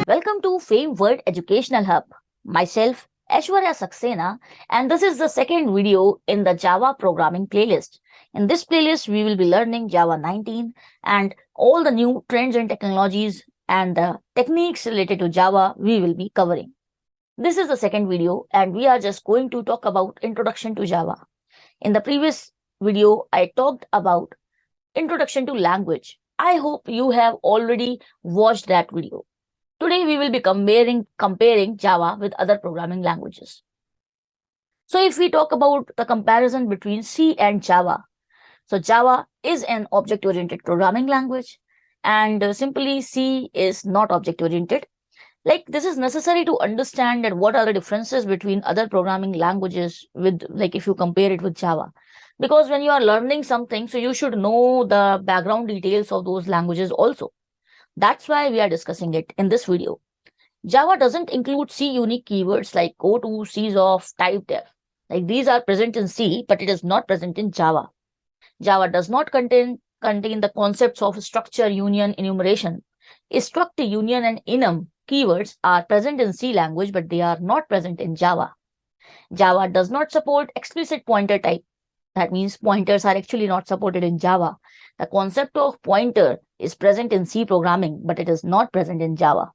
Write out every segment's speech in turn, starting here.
Welcome to Fame World Educational Hub. Myself, Aishwarya Saxena, and this is the second video in the Java programming playlist. In this playlist, we will be learning Java 19 and all the new trends and technologies and the techniques related to Java we will be covering. This is the second video, and we are just going to talk about Introduction to Java. In the previous video, I talked about Introduction to Language. I hope you have already watched that video. Today we will be comparing Java with other programming languages. So if we talk about the comparison between C and Java, so Java is an object-oriented programming language, and simply C is not object-oriented. Like, this is necessary to understand that what are the differences between other programming languages with, like, if you compare it with Java. Because when you are learning something, so you should know the background details of those languages also. That's why we are discussing it in this video. Java doesn't include C unique keywords like goto, seizeof, typedef. Like, these are present in C, but it is not present in Java. Java does not contain the concepts of structure, union, enumeration. Struct, union, and enum keywords are present in C language, but they are not present in Java. Java does not support explicit pointer type. That means pointers are actually not supported in Java. The concept of pointer is present in C programming, but it is not present in Java.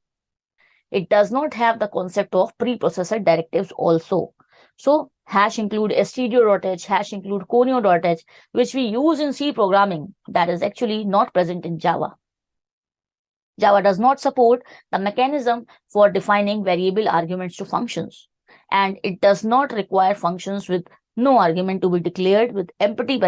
It does not have the concept of preprocessor directives also. So hash include stdio.h, hash include conio.h, which we use in C programming, that is actually not present in Java. Java does not support the mechanism for defining variable arguments to functions, and it does not require functions with no argument to be declared with empty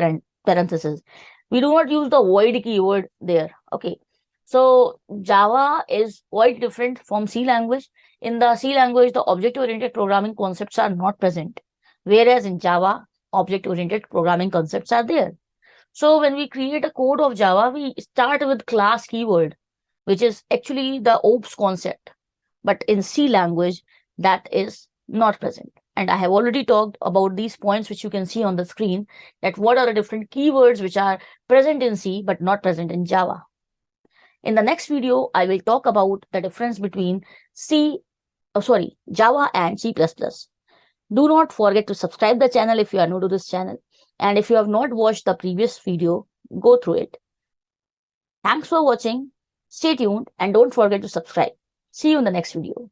parentheses. We do not use the void keyword there. Okay. So Java is quite different from C language. In the C language, the object-oriented programming concepts are not present, whereas in Java, object-oriented programming concepts are there. So when we create a code of Java, we start with class keyword, which is actually the OPS concept. But in C language, that is not present. And I have already talked about these points, which you can see on the screen, that what are the different keywords which are present in C but not present in Java. In the next video, I will talk about the difference between Java and C++. Do not forget to subscribe the channel if you are new to this channel. And if you have not watched the previous video, go through it. Thanks for watching. Stay tuned and don't forget to subscribe. See you in the next video.